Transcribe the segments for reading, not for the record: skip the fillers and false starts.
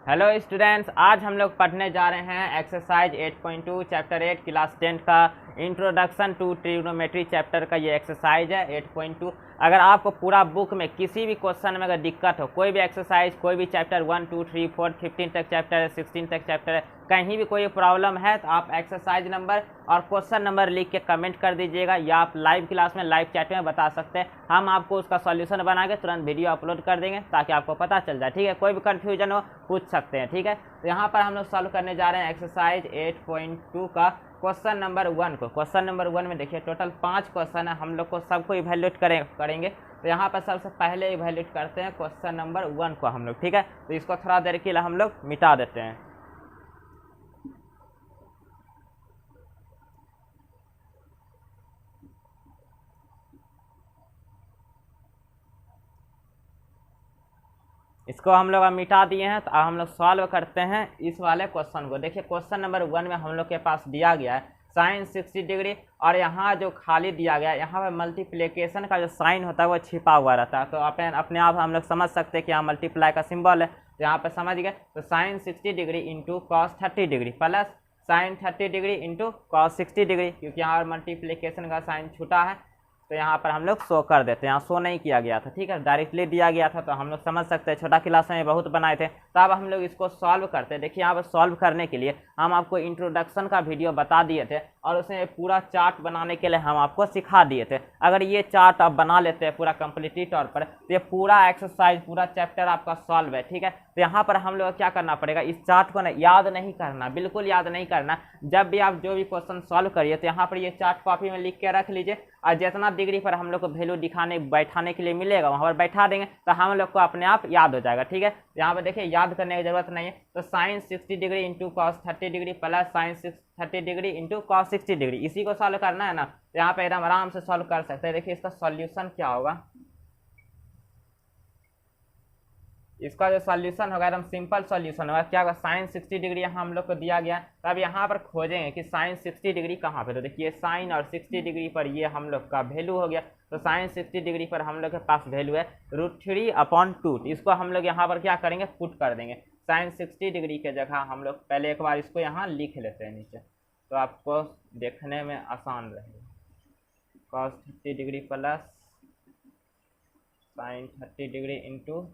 Hello students, आज हम लोग पढ़ने जा रहे हैं एक्सरसाइज 8.2 चैप्टर 8 क्लास 10 का इंट्रोडक्शन टू ट्रिग्नोमेट्री चैप्टर का ये एक्सरसाइज है 8.2। अगर आपको पूरा बुक में किसी भी क्वेश्चन में अगर दिक्कत हो, कोई भी एक्सरसाइज, कोई भी चैप्टर 1 2 3 4 15 तक चैप्टर है, 16 तक चैप्टर है, कहीं भी कोई प्रॉब्लम है तो आप एक्सरसाइज नंबर और क्वेश्चन नंबर लिख के कमेंट कर दीजिएगा या आप लाइव क्लास में लाइव चैट में बता सकते हैं। हम आपको उसका सॉल्यूशन बना के तुरंत वीडियो अपलोड कर देंगे ताकि आपको पता चल जाए। ठीक है, कोई भी कन्फ्यूजन हो पूछ सकते हैं। ठीक है, तो यहाँ पर हम लोग सॉल्व करने जा रहे हैं एक्सरसाइज 8.2 का क्वेश्चन नंबर 1 को। क्वेश्चन नंबर 1 में देखिए टोटल 5 क्वेश्चन है, हम लोग को सबको इवैल्यूएट करेंगे। तो यहाँ पर सबसे पहले इवैल्यूएट करते हैं क्वेश्चन नंबर 1 को हम लोग। ठीक है, तो इसको थोड़ा देर के लिए हम लोग मिटा देते हैं। इसको हम लोग अब मिटा दिए हैं, तो अब हम लोग सॉल्व करते हैं इस वाले क्वेश्चन को। देखिए क्वेश्चन नंबर 1 में हम लोग के पास दिया गया है साइन 60 डिग्री, और यहाँ जो खाली दिया गया है यहाँ पर मल्टीप्लिकेशन का जो साइन होता है वो छिपा हुआ रहता है। तो अपने आप हम लोग समझ सकते हैं कि यहाँ मल्टीप्लाई का सिंबल है, तो यहाँ पर समझ गए। तो sine 60 degree into cos 30 degree plus sine 30 degree into cos 60 degree, क्योंकि यहाँ पर मल्टीप्लिकेशन का साइन छूटा है तो यहाँ पर हम लोग शो कर देते हैं। यहाँ शो नहीं किया गया था, ठीक है, डायरेक्टली दिया गया था, तो हम लोग समझ सकते हैं। छोटा क्लास में बहुत बनाए थे, तो अब हम लोग इसको सॉल्व करते हैं। देखिए यहाँ पर सॉल्व करने के लिए हम आपको इंट्रोडक्शन का वीडियो बता दिए थे और उसमें पूरा चार्ट बनाने के लिए हम आपको सिखा दिए थे। अगर ये चार्ट आप बना लेते हैं पूरा कंप्लीटली तौर पर, तो ये पूरा एक्सरसाइज पूरा चैप्टर आपका सॉल्व है। ठीक है, तो यहाँ पर हम लोग क्या करना पड़ेगा, इस चार्ट को ना याद नहीं करना, बिल्कुल याद नहीं करना। जब भी आप जो भी क्वेश्चन सॉल्व करिए तो यहाँ पर ये चार्ट कॉपी में लिख के रख लीजिए, और जितना डिग्री पर हम लोग को वैल्यू दिखाने बैठाने के लिए मिलेगा वहाँ पर बैठा देंगे, तो हम लोग को अपने आप याद हो जाएगा। ठीक है, यहाँ पर देखिए याद करने की जरूरत नहीं है। तो sine 60 degree into cos 30 degree plus sine 30 degree into cos 60 degree, इसी को सॉल्व करना है ना। तो यहाँ पे एकदम आराम से सॉल्व कर सकते हैं। देखिए इसका सॉल्यूशन क्या होगा, इसका जो सॉल्यूशन होगा एकदम सिंपल सॉल्यूशन होगा। क्या होगा, साइन 60 डिग्री यहाँ हम लोग को दिया गया, तो अब यहाँ पर खोजेंगे कि साइन 60 डिग्री कहाँ पे। तो देखिए साइन और 60 डिग्री पर ये हम लोग का वैल्यू हो गया। तो साइन 60 डिग्री पर हम लोग के पास वैल्यू है √3/2। इसको हम लोग यहाँ पर क्या करेंगे, पुट कर देंगे। साइन 60 डिग्री के जगह हम लोग पहले एक बार इसको यहाँ लिख लेते हैं नीचे, तो आपको देखने में आसान रहेगा। Cos 30 degree plus sine 30 degree into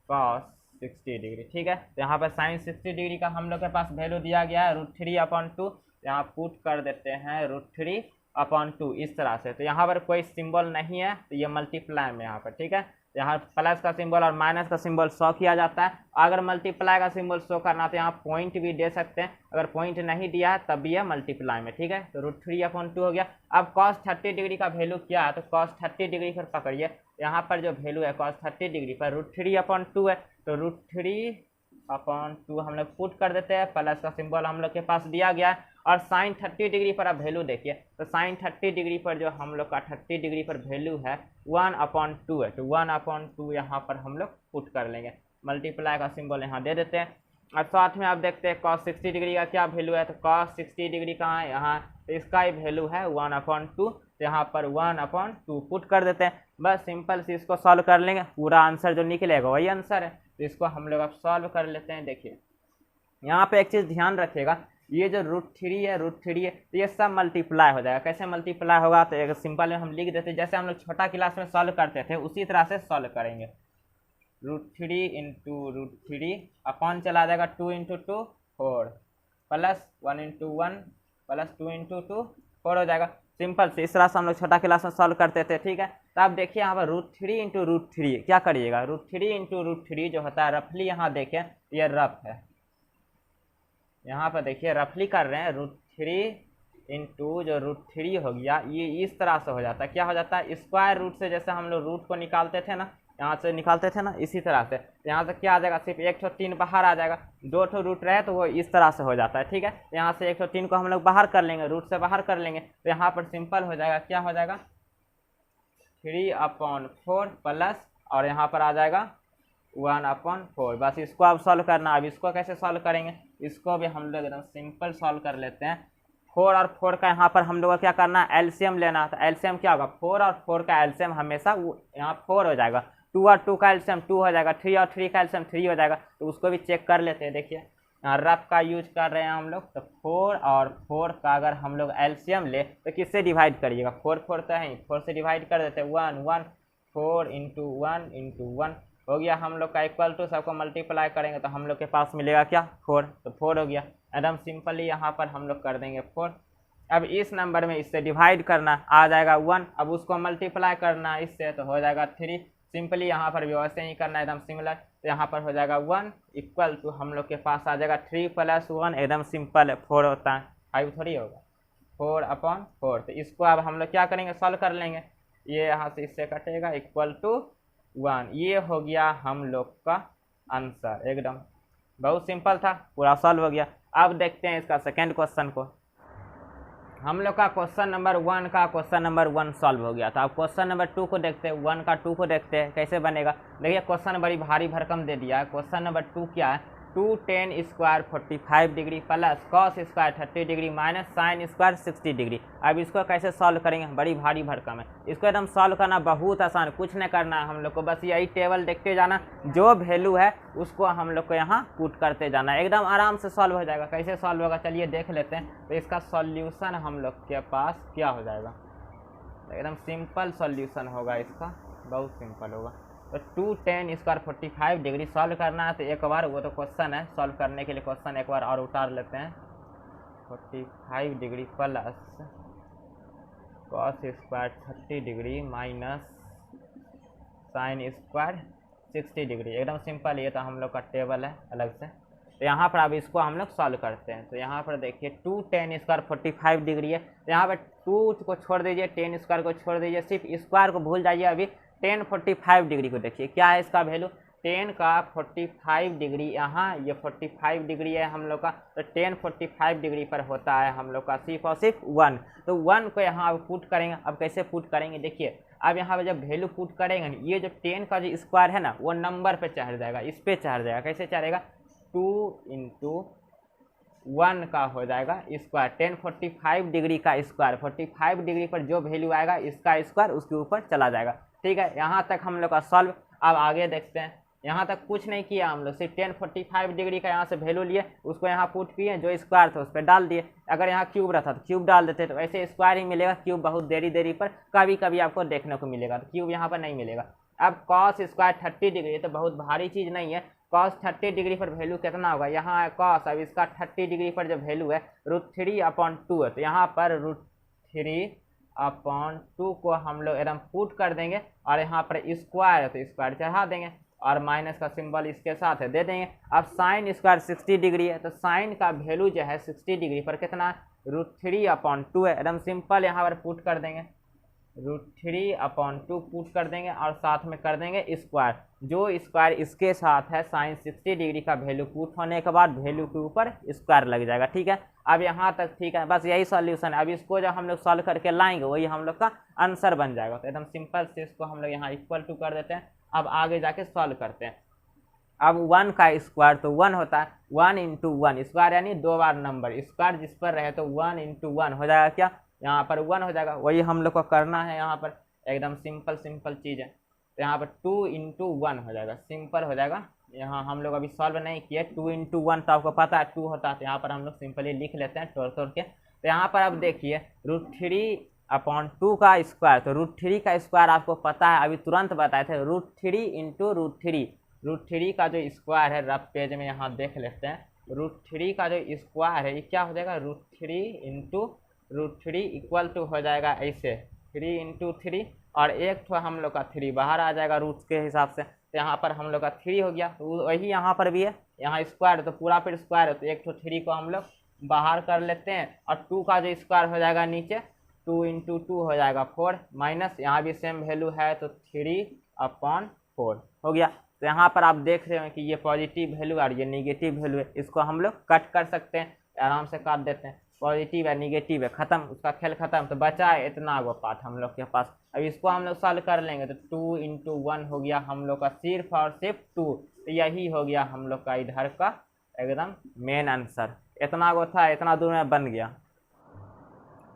cos 60 degree. ठीक है, तो यहाँ पर साइन 60 डिग्री का हम लोग के पास वैल्यू दिया गया है √3/2। यहाँ पुट कर देते हैं √3/2 इस तरह से। तो यहाँ पर कोई सिंबल नहीं है, तो ये मल्टीप्लाई में यहाँ पर, ठीक है, यहाँ प्लस का सिंबल और माइनस का सिंबल शो किया जाता है। अगर मल्टीप्लाई का सिंबल शो करना तो यहाँ पॉइंट भी दे सकते हैं, अगर पॉइंट नहीं दिया है तब भी है मल्टीप्लाई में। ठीक है, तो √3/2 हो गया। अब कॉस 30 डिग्री का वैल्यू क्या है, तो कॉस 30 डिग्री पर पकड़िए, यहाँ पर जो वैल्यू है कॉस 30 डिग्री पर √3/2 है, तो √3/2 हम लोग पुट कर देते हैं। प्लस का सिंबल हम लोग के पास दिया गया है, और साइन 30 डिग्री पर अब वैल्यू देखिए, तो साइन 30 डिग्री पर जो हम लोग का 30 डिग्री पर वैल्यू है 1/2 है, तो 1/2 यहाँ पर हम लोग पुट कर लेंगे। मल्टीप्लाई का सिंबल यहाँ दे देते हैं, और साथ में आप देखते हैं कॉस 60 डिग्री का क्या वैल्यू है, तो कॉस 60 डिग्री कहाँ है, यहाँ, तो इसका ही वैल्यू है 1/2, तो यहाँ पर 1/2 पुट कर देते हैं। बस सिंपल से इसको सॉल्व कर लेंगे, पूरा आंसर जो निकलेगा वही आंसर है। तो इसको हम लोग अब सॉल्व कर लेते हैं। देखिए यहाँ पे एक चीज़ ध्यान रखिएगा, ये जो √3 है तो ये सब मल्टीप्लाई हो जाएगा। कैसे मल्टीप्लाई होगा, तो एक सिंपल में हम लिख देते हैं, जैसे हम लोग छोटा क्लास में सॉल्व करते थे उसी तरह से सॉल्व करेंगे। √3 इंटू √3 अपन चला जाएगा 2 into 2 4 plus 1 into 1 plus 2 into 2 4 हो जाएगा। सिंपल से इस तरह से हम लोग छोटा क्लास में सॉल्व करते थे। ठीक है, तो आप देखिए यहाँ पर √3 इंटू √3 क्या करिएगा, √3 इंटू √3 जो होता है रफली, यहाँ देखें ये रफ है, यहाँ पर देखिए रफली कर रहे हैं। √3 इंटू जो √3 हो गया, ये इस तरह से हो जाता है। क्या हो जाता है, स्क्वायर रूट से जैसे हम लोग रूट को निकालते थे ना, यहाँ से निकालते थे ना, इसी तरह से। यहाँ से क्या आ जाएगा, सिर्फ 1 ठो 3 बाहर आ जाएगा, 2 ठो रूट रहे तो वो इस तरह से हो जाता है। ठीक है, यहाँ से 1 ठो 3 को हम लोग बाहर कर लेंगे, रूट से बाहर कर लेंगे, तो यहाँ पर सिंपल हो जाएगा। क्या हो जाएगा, 3/4 प्लस, और यहाँ पर आ जाएगा 1/4। बस इसको अब सॉल्व करना। अब इसको कैसे सॉल्व करेंगे, इसको भी हम लोग एकदम सिंपल सॉल्व कर लेते हैं। 4 और 4 का यहाँ पर हम लोग को क्या करना है, एलसीएम लेना है। तो एलसीएम क्या होगा, 4 और 4 का एलसीएम हमेशा यहाँ 4 हो जाएगा। 2 और 2 का एलसीएम 2 हो जाएगा, 3 और 3 का एलसीएम 3 हो जाएगा। तो उसको भी चेक कर लेते हैं। देखिए यहाँ रफ का यूज कर रहे हैं हम लोग, तो 4 और 4 का अगर हम लोग एलसीएम ले तो किससे डिवाइड करिएगा, 4 4 तो है, 4 से डिवाइड कर देते हैं, 1 1 4 इंटू 1 इंटू 1 हो गया हम लोग का इक्वल टू, सबको मल्टीप्लाई करेंगे तो हम लोग के पास मिलेगा क्या 4, तो 4 हो गया। एकदम सिंपली यहाँ पर हम लोग कर देंगे 4। अब इस नंबर में इससे डिवाइड करना आ जाएगा 1, अब उसको मल्टीप्लाई करना इससे तो हो जाएगा 3। सिंपली यहाँ पर भी वैसे ही करना एकदम सिमिलर, तो यहाँ पर हो जाएगा 1 इक्वल टू हम लोग के पास आ जाएगा 3 + 1 एकदम सिंपल है 4 होता है, 5 थोड़ी होगा, 4/4। तो इसको अब हम लोग क्या करेंगे, सॉल्व कर लेंगे, ये यहाँ से इससे कटेगा इक्वल टू 1। ये हो गया हम लोग का आंसर, एकदम बहुत सिंपल था, पूरा सॉल्व हो गया। अब देखते हैं इसका सेकेंड क्वेश्चन को। हम लोग का क्वेश्चन नंबर 1 का क्वेश्चन नंबर 1 सॉल्व हो गया था। अब क्वेश्चन नंबर 2 को देखते हैं, 1 का 2 को देखते हैं कैसे बनेगा। देखिए क्वेश्चन बड़ी भारी भरकम दे दिया है। क्वेश्चन नंबर 2 क्या है, 2 tan square 45 degree plus cos square 30 degree minus sine square 60 degree. अब इसको कैसे सॉल्व करेंगे, बड़ी भारी भरकम है। इसको एकदम सॉल्व करना बहुत आसान, कुछ नहीं करना है हम लोग को, बस यही टेबल देखते जाना, जो वैल्यू है उसको हम लोग को यहाँ पुट करते जाना, एकदम आराम से सॉल्व हो जाएगा। कैसे सॉल्व होगा चलिए देख लेते हैं। तो इसका सॉल्यूशन हम लोग के पास क्या हो जाएगा, एकदम सिंपल सॉल्यूशन होगा इसका, बहुत सिंपल होगा। तो 2 tan स्क्वायर 45 डिग्री सॉल्व करना है, तो एक बार वो तो क्वेश्चन है, सॉल्व करने के लिए क्वेश्चन एक बार और उतार लेते हैं। 45 degree plus cos square 30 degree minus sine square 60 degree, एकदम सिंपल। ये तो हम लोग का टेबल है अलग से। तो यहाँ पर अब इसको हम लोग सॉल्व करते हैं। तो यहाँ पर देखिए 2 tan स्क्वायर 45 डिग्री है, तो यहाँ पर 2 को छोड़ दीजिए, tan स्क्वायर को छोड़ दीजिए, सिर्फ स्क्वायर को भूल जाइए। अभी tan 45 डिग्री को देखिए क्या है इसका वैल्यू, tan का 45 डिग्री, यहाँ ये 45 डिग्री है हम लोग का, तो tan 45 डिग्री पर होता है हम लोग का सिर्फ और सिर्फ 1। तो 1 को यहाँ अब पुट करेंगे। अब कैसे पुट करेंगे देखिए, अब यहाँ पे जब वैल्यू पुट करेंगे ये जो tan का जो स्क्वायर है ना वो नंबर पे चढ़ जाएगा, इस पे चढ़ जाएगा। कैसे चढ़ेगा, 2 × 1 का हो जाएगा स्क्वायर, tan 45 डिग्री का स्क्वायर, 45 डिग्री पर जो वैल्यू आएगा इसका स्क्वायर उसके ऊपर चला जाएगा। ठीक है, यहाँ तक हम लोग का सॉल्व। अब आगे देखते हैं, यहाँ तक कुछ नहीं किया हम लोग, सिर्फ tan 45 डिग्री का यहाँ से वैल्यू लिए, उसको यहाँ पुट किए, जो स्क्वायर था उस पर डाल दिए। अगर यहाँ क्यूब रहता तो क्यूब डाल देते, तो ऐसे स्क्वायर ही मिलेगा। क्यूब बहुत देरी पर कभी कभी आपको देखने को मिलेगा, तो क्यूब यहाँ पर नहीं मिलेगा। अब cos स्क्वायर 30 डिग्री, तो बहुत भारी चीज़ नहीं है। cos 30 डिग्री पर वैल्यू कितना होगा, यहाँ है cos, अब इसका 30 डिग्री पर जो वैल्यू है √3/2 है, तो यहाँ पर √3/2 को हम लोग एकदम पुट कर देंगे, और यहाँ पर स्क्वायर है तो स्क्वायर चढ़ा देंगे, और माइनस का सिंबल इसके साथ है दे देंगे। अब साइन स्क्वायर 60 डिग्री है, तो साइन का वैल्यू जो है 60 डिग्री पर कितना है, √3/2 है, एकदम सिंपल यहाँ पर पुट कर देंगे, √3/2 पुट कर देंगे, और साथ में कर देंगे स्क्वायर, जो स्क्वायर इसके साथ है साइन 60 डिग्री का वैल्यू पुट होने के बाद वैल्यू के ऊपर स्क्वायर लग जाएगा। ठीक है, अब यहाँ तक ठीक है, बस यही सॉल्यूशन है। अब इसको जब हम लोग सॉल्व करके लाएंगे वही हम लोग का आंसर बन जाएगा। तो एकदम सिंपल से इसको हम लोग यहाँ इक्वल टू कर देते हैं। अब आगे जाके सॉल्व करते हैं। अब 1 का स्क्वायर तो 1 होता है, 1 × 1 स्क्वायर यानी 2 बार नंबर, स्क्वायर जिस पर रहे तो 1 × 1 हो जाएगा क्या, यहाँ पर 1 हो जाएगा। वही हम लोग को करना है, यहाँ पर एकदम सिंपल चीज़ है। तो यहाँ पर 2 × 1 हो जाएगा, सिंपल हो जाएगा। यहाँ हम लोग अभी सॉल्व नहीं किए, 2 × 1 तो आपको पता है 2 होता है, तो यहाँ पर हम लोग सिंपली लिख लेते हैं तोड़ के। तो यहाँ पर अब देखिए √3/2 का स्क्वायर, तो √3 का स्क्वायर आपको पता है, अभी तुरंत बताए थे, √3 × √3, √3 का जो स्क्वायर है रफ पेज में यहाँ देख लेते हैं, √3 का जो स्क्वायर है ये क्या हो जाएगा, √3 × √3 इक्वल टू हो जाएगा ऐसे 3 × 3, और एक तो हम लोग का 3 बाहर आ जाएगा रूट्स के हिसाब से, तो यहाँ पर हम लोग का 3 हो गया। तो वही यहाँ पर भी है, यहाँ स्क्वायर तो पूरा फिर स्क्वायर है, तो एक तो 3 को हम लोग बाहर कर लेते हैं, और 2 का जो स्क्वायर हो जाएगा नीचे 2 × 2 हो जाएगा 4, माइनस यहाँ भी सेम वैल्यू है तो 3/4 हो गया। तो यहाँ पर आप देख रहे हैं कि ये पॉजिटिव वैल्यू और ये निगेटिव वैल्यू है, इसको हम लोग कट कर सकते हैं, आराम से काट देते हैं, पॉजिटिव है निगेटिव है, खत्म, उसका खेल खत्म। तो बचा है इतना वो पार्ट हम लोग के पास। अब इसको हम लोग सॉल्व कर लेंगे, तो 2 × 1 हो गया हम लोग का सिर्फ और सिर्फ 2, तो यही हो गया हम लोग का इधर का एकदम मेन आंसर। इतना वो था, इतना दूर में बन गया।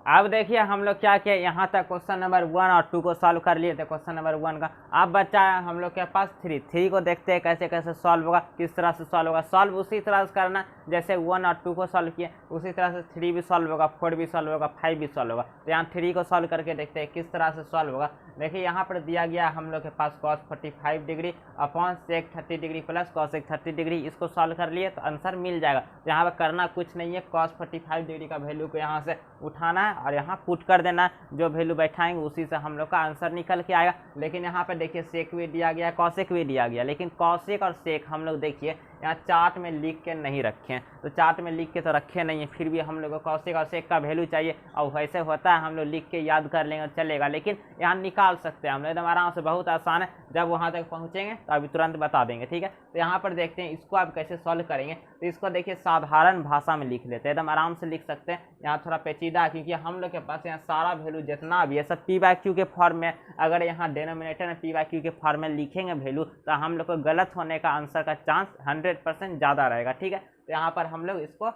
अब देखिए हम लोग क्या किया, यहाँ तक क्वेश्चन नंबर 1 और 2 को सॉल्व कर लिए थे। क्वेश्चन नंबर 1 का अब बच्चा है हम लोग के पास 3 को देखते हैं कैसे कैसे सॉल्व होगा, किस तरह से सॉल्व होगा। सॉल्व उसी तरह से करना जैसे 1 और 2 को सॉल्व किए, उसी तरह से 3 भी सॉल्व होगा, 4 भी सॉल्व होगा, 5 भी सॉल्व होगा। तो यहाँ 3 को सॉल्व करके देखते हैं किस तरह से सॉल्व होगा। देखिए यहाँ पर दिया गया हम लोग के पास cos 45 degree upon sec 30 degree plus cos 30 degree, इसको सॉल्व कर लिए तो आंसर मिल जाएगा। तो यहाँ पर करना कुछ नहीं है, cos 45 डिग्री का वैल्यू को यहाँ से उठाना है और यहाँ पुट कर देना है। जो वैल्यू बैठाएंगे उसी से हम लोग का आंसर निकल के आएगा। लेकिन यहाँ पर देखिए सेक भी दिया गया है, कॉसेक भी दिया गया, लेकिन कॉसेक और सेक हम लोग देखिए यहाँ चार्ट में लिख के नहीं रखे हैं। तो चार्ट में लिख के तो रखे नहीं है, फिर भी हम लोग को कॉसेक और सेक का वैल्यू चाहिए। और वैसे होता है हम लोग लिख के याद कर लेंगे चलेगा, लेकिन यहाँ निकाल सकते हैं हम लोग एकदम आराम से, बहुत आसान है। जब वहाँ तक पहुँचेंगे तो अभी तुरंत बता देंगे, ठीक है। तो यहाँ पर देखते हैं इसको आप कैसे सॉल्व करेंगे। तो इसको देखिए साधारण भाषा में लिख लेते हैं, एकदम आराम से लिख सकते हैं। यहाँ थोड़ा पेचीदा क्योंकि हम लोग के पास यहाँ सारा वैल्यू जितना भी है सब p/q के फॉर्म में। अगर यहाँ डिनोमिनेटर में p/q के फॉर्म में लिखेंगे वैल्यू तो हम लोग को गलत होने का आंसर का चांस 100% ज़्यादा रहेगा, ठीक है। तो यहाँ पर हम लोग इसको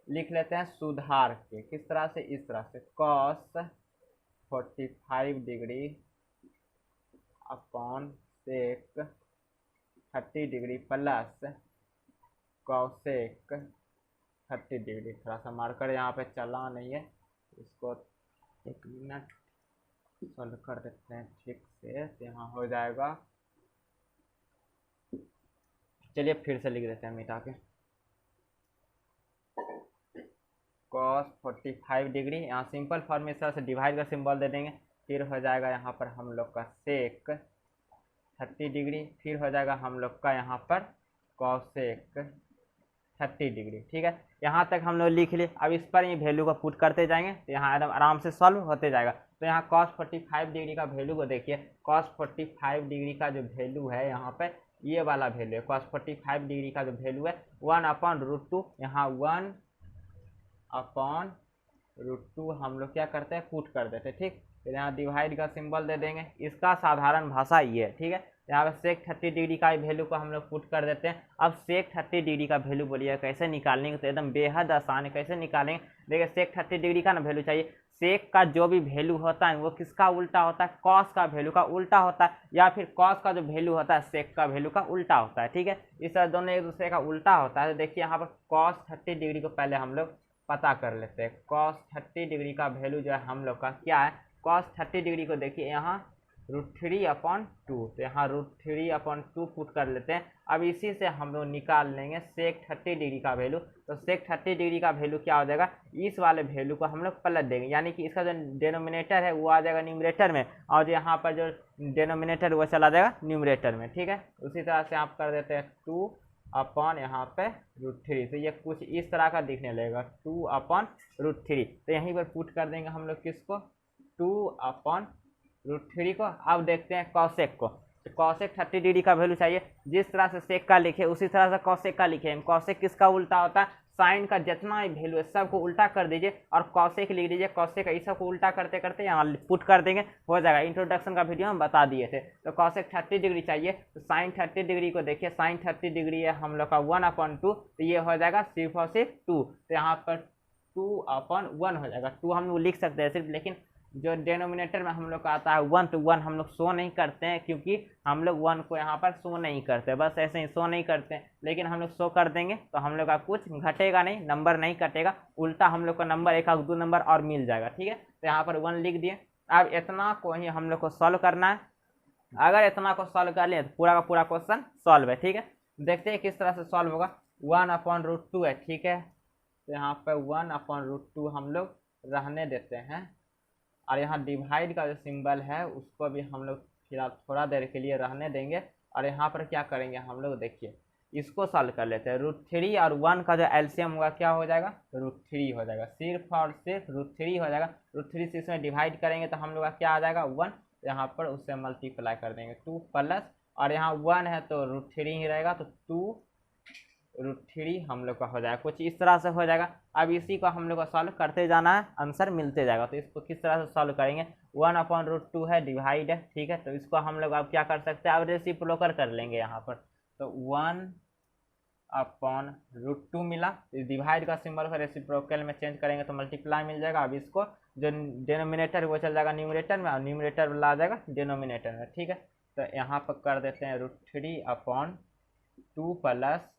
लिख लेते हैं सुधार के, किस तरह से, इस तरह से cos 45 degree upon sec 30 degree plus cosec 30 degree. थोड़ा सा मार्कर यहाँ पे चला नहीं है, इसको 1 मिनट सॉल्व कर देते हैं ठीक से। तो यहाँ हो जाएगा, चलिए फिर से लिख देते हैं मिटा के, cos 45 डिग्री, यहाँ सिंपल फॉर्म में इस तरह से डिवाइड का सिंबल दे देंगे। फिर हो जाएगा यहाँ पर हम लोग का sec 30 डिग्री, फिर हो जाएगा हम लोग का यहाँ पर cosec 30 डिग्री, ठीक है। यहाँ तक हम लोग लिख लिए। अब इस पर ये वैल्यू को पुट करते जाएंगे तो यहाँ एकदम आराम से सॉल्व होते जाएगा। तो यहाँ cos 45 डिग्री का वैल्यू को देखिए, cos 45 डिग्री का जो वैल्यू है यहाँ पे ये वाला वैल्यू है। cos 45 डिग्री का जो वैल्यू है 1/√2, यहाँ 1/√2 हम लोग क्या करते हैं, पुट कर देते हैं, ठीक। फिर यहाँ डिवाइड का सिंबल दे देंगे, इसका साधारण भाषा ये है, ठीक है। यहाँ पर sec 30 डिग्री का वैल्यू को हम लोग पुट कर देते हैं। अब sec 30 डिग्री का वैल्यू बोलिए कैसे निकालेंगे, तो एकदम बेहद आसान है। कैसे निकालेंगे, देखिए sec 30 डिग्री का ना वैल्यू चाहिए। सेक का जो भी वैल्यू होता है वो किसका उल्टा होता है, कॉस का वैल्यू का उल्टा होता है, या फिर कॉस का जो वैल्यू होता है सेक का वैल्यू का उल्टा होता है, ठीक है। इस तरह दोनों एक दूसरे का उल्टा होता है। तो देखिए यहाँ पर cos 30 डिग्री को पहले हम लोग पता कर लेते हैं। cos 30 डिग्री का वैल्यू जो है हम लोग का क्या है, cos 30 डिग्री को देखिए यहाँ √3/2, तो यहाँ √3/2 पुट कर लेते हैं। अब इसी से हम लोग निकाल लेंगे sec 30 डिग्री का वैल्यू। तो sec 30 डिग्री का वैल्यू क्या हो जाएगा, इस वाले वैल्यू को हम लोग पलट देंगे, यानी कि इसका जो डिनोमिनेटर है वो आ जाएगा न्यूमरेटर में, और जो यहाँ पर जो डिनोमिनेटर वो चला जाएगा न्यूमरेटर में, ठीक है। उसी तरह से आप कर देते हैं 2/, यहाँ पे √3, तो ये कुछ इस तरह का दिखने लगेगा 2/√3। तो यहीं पर पुट कर देंगे हम लोग किसको, 2/√3 को। अब देखते हैं कॉसेक को। तो कॉसेक 30 डिग्री का वैल्यू चाहिए, जिस तरह से सेक का लिखे उसी तरह से कॉसेक का लिखे। कॉसेक किसका उल्टा होता है, साइन का जितना भी वैल्यू है सबको उल्टा कर दीजिए और कॉसेक लिख दीजिए। कॉसेक इस सबको उल्टा करते करते यहाँ पुट कर देंगे, हो जाएगा। इंट्रोडक्शन का वीडियो हम बता दिए थे। तो कॉसेक 30 डिग्री चाहिए, तो साइन 30 डिग्री को देखिए, साइन 30 डिग्री है हम लोग का 1/2, तो ये हो जाएगा सिर्फ और सिर्फ 2। तो यहाँ पर 2/1 हो जाएगा। 2 हम लोग लिख सकते हैं सिर्फ, लेकिन जो डिनोमिनेटर में हम लोग का आता है 1, तो 1 हम लोग शो नहीं करते हैं, क्योंकि हम लोग 1 को यहाँ पर शो नहीं करते, बस ऐसे ही शो नहीं करते हैं। लेकिन हम लोग शो कर देंगे तो हम लोग का कुछ घटेगा नहीं, नंबर नहीं कटेगा, उल्टा हम लोग का नंबर 1-2 नंबर और मिल जाएगा, ठीक है। तो यहाँ पर 1 लिख दिए। अब इतना को ही हम लोग को सॉल्व करना है। अगर इतना को सॉल्व कर लिए तो पूरा का पूरा क्वेश्चन सॉल्व है, ठीक है। देखते हैं किस तरह से सॉल्व होगा। 1/√2 है, ठीक है। तो यहाँ पर 1/√2 हम लोग रहने देते हैं, और यहाँ डिवाइड का जो सिंबल है उसको भी हम लोग फिलहाल थोड़ा देर के लिए रहने देंगे। और यहाँ पर क्या करेंगे हम लोग, देखिए इसको सॉल्व कर लेते हैं। √3 और 1 का जो एलसीएम होगा क्या हो जाएगा, √3 हो जाएगा, सिर्फ और सिर्फ √3 हो जाएगा। √3 से इसमें डिवाइड करेंगे तो हम लोग का क्या आ जाएगा 1, यहाँ पर उससे मल्टीप्लाई कर देंगे 2 प्लस, और यहाँ 1 है तो √3 ही रहेगा, तो 2√3 हम लोग का हो जाएगा। कुछ इस तरह से हो जाएगा। अब इसी को हम लोग को सॉल्व करते जाना है, आंसर मिलते जाएगा। तो इसको किस तरह से सॉल्व करेंगे, 1/√2 है, डिवाइड है, ठीक है। तो इसको हम लोग अब क्या कर सकते हैं, अब रेसिप्रोकल कर लेंगे यहाँ पर। तो 1 अपॉन √2 मिला। डिवाइड का सिंबल को रेसिप्रोकल में चेंज करेंगे तो मल्टीप्लाई मिल जाएगा। अब इसको जो डिनोमिनेटर वो चल जाएगा न्यूमरेटर में और न्यूमरेटर ला जाएगा डिनोमिनेटर में, ठीक है। तो यहाँ पर कर देते हैं √3 अपॉन 2 प्लस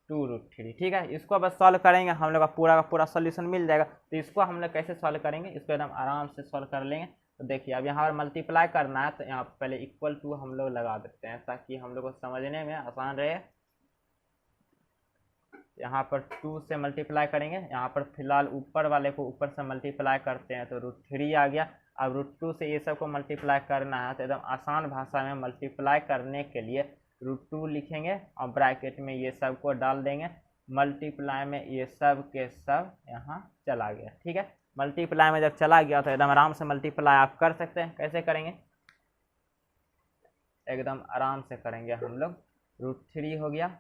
2√3, ठीक है। इसको बस सॉल्व करेंगे हम लोग का पूरा सोल्यूशन मिल जाएगा। तो इसको हम लोग कैसे सॉल्व करेंगे, इसको एकदम आराम से सॉल्व कर लेंगे। तो देखिए अब यहाँ पर मल्टीप्लाई करना है तो यहाँ पहले इक्वल टू हम लोग लगा देते हैं ताकि हम लोग को समझने में आसान रहे। यहाँ पर 2 से मल्टीप्लाई करेंगे, यहाँ पर फिलहाल ऊपर वाले को ऊपर से मल्टीप्लाई करते हैं तो √3 आ गया। अब √2 से ये सब को मल्टीप्लाई करना है तो एकदम आसान भाषा में मल्टीप्लाई करने के लिए √2 लिखेंगे और ब्रैकेट में ये सब को डाल देंगे। मल्टीप्लाई में ये सब के सब यहाँ चला गया, ठीक है। मल्टीप्लाई में जब चला गया तो एकदम आराम से मल्टीप्लाई आप कर सकते हैं। कैसे करेंगे, एकदम आराम से करेंगे हम लोग। √3 हो गया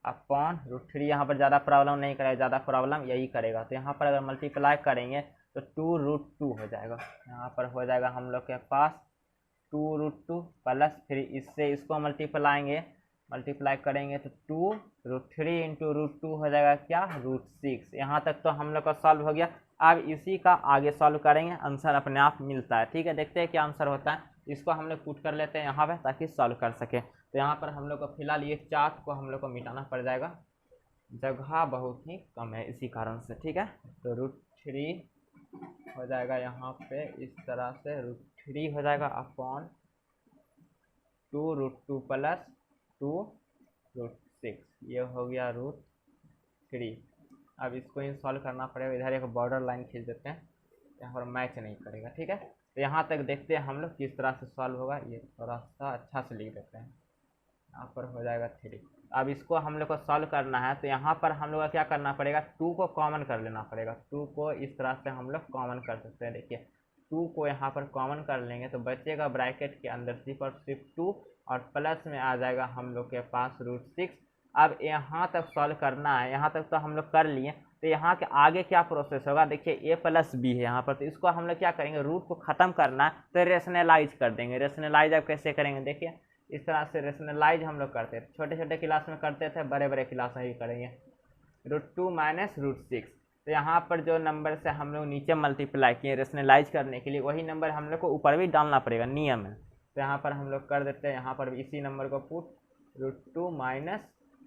अपॉन √3, यहाँ पर ज़्यादा प्रॉब्लम नहीं करेगा, ज़्यादा प्रॉब्लम यही करेगा। तो यहाँ पर अगर मल्टीप्लाई करेंगे तो 2√2 हो जाएगा। यहाँ पर हो जाएगा हम लोग के पास 2√2 प्लस फिर इससे इसको मल्टीप्लाई करेंगे तो 2√3 इंटू √2 हो जाएगा क्या, √6। यहाँ तक तो हम लोग का सॉल्व हो गया। अब इसी का आगे सॉल्व करेंगे, आंसर अपने आप मिलता है, ठीक है। देखते हैं क्या आंसर होता है। इसको हम लोग पुट कर लेते हैं यहाँ पे ताकि सॉल्व कर सके। तो यहाँ पर हम लोग को फिलहाल ये चार्ट को हम लोग को मिटाना पड़ जाएगा, जगह बहुत ही कम है इसी कारण से, ठीक है। तो √3 हो जाएगा यहाँ पे इस तरह से, √3 हो जाएगा अपॉन 2√2 प्लस 2√6, ये हो गया √3। अब इसको ही सॉल्व करना पड़ेगा। इधर एक बॉर्डर लाइन खींच देते हैं, यहाँ पर मैच नहीं करेगा, ठीक है। तो यहाँ तक देखते हैं हम लोग किस तरह से सॉल्व होगा। ये थोड़ा सा अच्छा से लिख देते हैं, यहाँ पर हो जाएगा 3। अब इसको हम लोग को सॉल्व करना है तो यहाँ पर हम लोग को क्या करना पड़ेगा, 2 को कॉमन कर लेना पड़ेगा। 2 को इस तरह से हम लोग कॉमन कर सकते हैं। देखिए 2 को यहाँ पर कॉमन कर लेंगे तो बचेगा ब्रैकेट के अंदर सिर्फ और सिर्फ 2 और प्लस में आ जाएगा हम लोग के पास √6। अब यहाँ तक सॉल्व करना है, यहाँ तक तो हम लोग कर लिए। तो यहाँ के आगे क्या प्रोसेस होगा, देखिए a प्लस बी है यहाँ पर। तो इसको हम लोग क्या करेंगे, रूट को ख़त्म करना है तो रेशनलाइज कर देंगे। रेशनलाइज अब कैसे करेंगे, देखिए इस तरह से रेशनलाइज हम लोग करते थे, छोटे छोटे क्लास में करते थे, बड़े बड़े क्लास में भी करेंगे। √2 माइनस √6, तो यहाँ पर जो नंबर से हम लोग नीचे मल्टीप्लाई किए रेशनलाइज करने के लिए, वही नंबर हम लोग को ऊपर भी डालना पड़ेगा, नियम है। तो यहाँ पर हम लोग कर देते हैं, यहाँ पर इसी नंबर को पुट √2 माइनस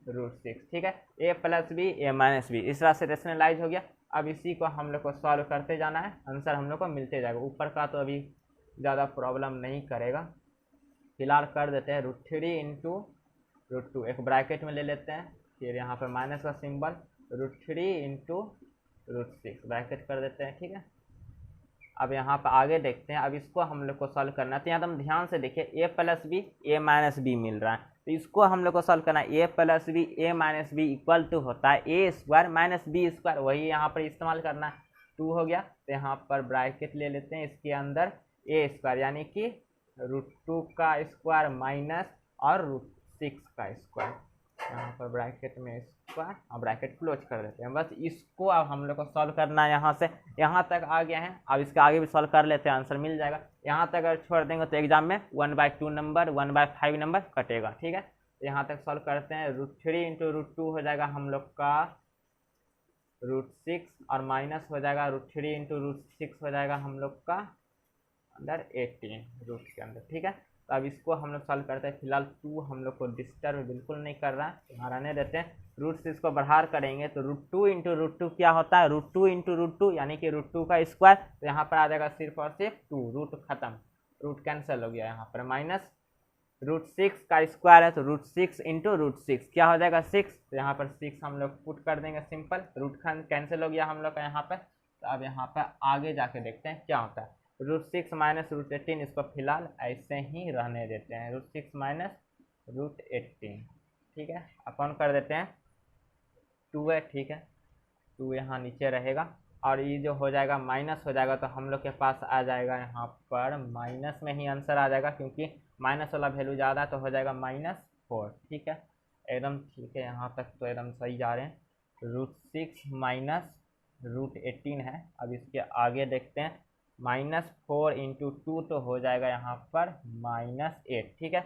√6, ठीक है। a plus B a minus b, इस तरह से रेशनलाइज हो गया। अब इसी को हम लोग को सॉल्व करते जाना है, आंसर हम लोग को मिलते जाएगा। ऊपर का तो अभी ज़्यादा प्रॉब्लम नहीं करेगा, फिलहाल कर देते हैं √3 इंटू √2, एक ब्रैकेट में ले लेते हैं, फिर यहाँ पर माइनस का सिंबल, √3 इंटू √6 ब्रैकेट कर देते हैं, ठीक है। अब यहाँ पर आगे देखते हैं। अब इसको हम लोग को सॉल्व करना है तो यहाँ तो हम ध्यान से देखिए a plus B a minus B मिल रहा है। तो इसको हम लोग को सॉल्व करना है, a plus B a minus b equal to होता है a square minus b square, वही यहाँ पर इस्तेमाल करना है। 2 हो गया तो यहाँ पर ब्रैकेट ले लेते हैं, इसके अंदर a स्क्वायर यानी कि √2 का स्क्वायर माइनस और √6 का स्क्वायर, यहाँ पर ब्रैकेट में स्क्वायर और ब्रैकेट क्लोज कर देते हैं। बस इसको अब हम लोग को सॉल्व करना है, यहाँ से यहाँ तक आ गया है। अब इसके आगे भी सॉल्व कर लेते हैं, आंसर मिल जाएगा। यहाँ तक अगर छोड़ देंगे तो एग्जाम में 1/2 नंबर 1/5 नंबर कटेगा, ठीक है। तो यहाँ तक सॉल्व करते हैं, √3 इंटू √2 हो जाएगा हम लोग का √6 और माइनस हो जाएगा √3 इंटू √6 हो जाएगा हम लोग का अंदर 18 रूट के अंदर, ठीक है। तो अब इसको हम लोग सॉल्व करते हैं। फिलहाल 2 हम लोग को डिस्टर्ब बिल्कुल नहीं कर रहा है, यहाँ रहने देते हैं। रूट से इसको बाहर करेंगे तो √2 इंटू √2 क्या होता है, √2 इंटू √2 यानी कि √2 का स्क्वायर। तो यहाँ पर आ जाएगा सिर्फ और सिर्फ 2, रूट खत्म, रूट कैंसिल हो गया। यहाँ पर माइनस √6 का स्क्वायर है तो √6 इंटू √6 क्या हो जाएगा 6। तो यहाँ पर 6 हम लोग पुट कर देंगे, सिंपल, रूट कैंसिल हो गया हम लोग का यहाँ पर। तो अब यहाँ पर आगे जाके देखते हैं क्या होता है। √6 माइनस √18, इसको फिलहाल ऐसे ही रहने देते हैं, √6 माइनस √18, ठीक है। अपन कर देते हैं 2 है, ठीक है, 2 यहाँ नीचे रहेगा और ये जो हो जाएगा माइनस हो जाएगा तो हम लोग के पास आ जाएगा यहाँ पर माइनस में ही आंसर आ जाएगा, क्योंकि माइनस वाला वैल्यू ज़्यादा तो हो जाएगा -4, ठीक है, एकदम ठीक है। यहाँ तक तो एकदम सही जा रहे हैं। √6 माइनस √18 है। अब इसके आगे देखते हैं, -4 इंटू 2 तो हो जाएगा यहाँ पर -8, ठीक है।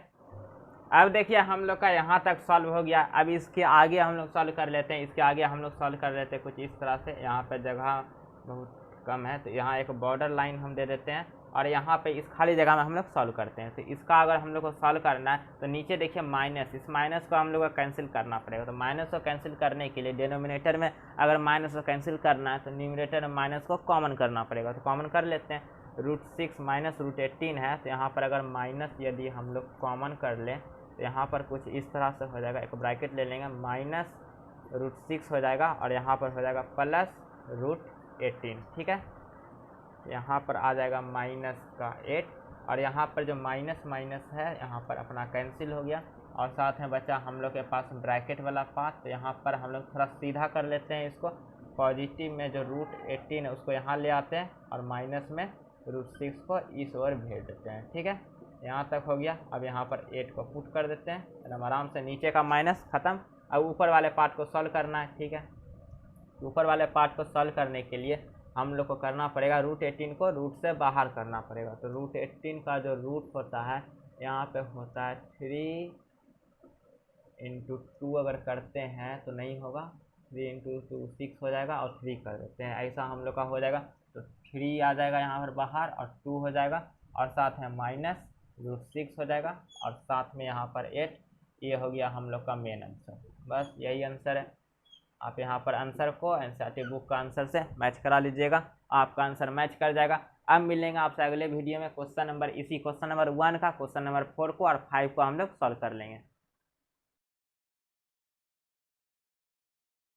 अब देखिए हम लोग का यहाँ तक सॉल्व हो गया। अब इसके आगे हम लोग सॉल्व कर लेते हैं। इसके आगे हम लोग सॉल्व कर लेते हैं कुछ इस तरह से। यहाँ पे जगह बहुत कम है तो यहाँ एक बॉर्डर लाइन हम दे देते हैं और यहाँ पे इस खाली जगह में हम लोग सॉल्व करते हैं। तो इसका अगर हम लोग को सॉल्व करना है तो नीचे देखिए माइनस, इस माइनस को हम लोग को कैंसिल करना पड़ेगा। तो माइनस को कैंसिल करने के लिए डिनोमिनेटर में अगर माइनस को कैंसिल करना है तो न्यूमरेटर में माइनस को कॉमन करना पड़ेगा। तो कॉमन कर लेते हैं। √6 माइनस √18 है तो यहाँ पर अगर माइनस यदि हम लोग कॉमन कर लें तो यहाँ पर कुछ इस तरह से हो जाएगा। एक ब्रैकेट ले लेंगे, माइनस √6 हो जाएगा और यहाँ पर हो जाएगा प्लस √18। ठीक है, यहाँ पर आ जाएगा माइनस का 8 और यहाँ पर जो माइनस माइनस है यहाँ पर अपना कैंसिल हो गया और साथ में बचा हम लोग के पास ब्रैकेट वाला पार्ट। तो यहाँ पर हम लोग थोड़ा सीधा कर लेते हैं इसको। पॉजिटिव में जो √18 है उसको यहाँ ले आते हैं और माइनस में √6 को इस ओर भेज देते हैं। ठीक है, यहाँ तक हो गया। अब यहाँ पर 8 को पुट कर देते हैं, एकदम आराम से नीचे का माइनस ख़त्म। अब ऊपर वाले पार्ट को सॉल्व करना है। ठीक है, ऊपर वाले पार्ट को सॉल्व करने के लिए हम लोग को करना पड़ेगा √18 को रूट से बाहर करना पड़ेगा। तो √18 का जो रूट होता है यहाँ पे होता है 3 × 2। अगर करते हैं तो नहीं होगा, 3 × 2 6 हो जाएगा और 3 कर देते हैं, ऐसा हम लोग का हो जाएगा। तो 3 आ जाएगा यहाँ पर बाहर और 2 हो जाएगा और साथ में माइनस √6 हो जाएगा और साथ में यहाँ पर 8। ये हो गया हम लोग का मेन आंसर। बस यही आंसर है। आप यहाँ पर आंसर को एनसीईआरटी बुक का आंसर से मैच करा लीजिएगा, आपका आंसर मैच कर जाएगा। अब मिलेंगे आपसे अगले वीडियो में। क्वेश्चन नंबर 1 का, क्वेश्चन नंबर 4 को और 5 को हम लोग सॉल्व कर लेंगे।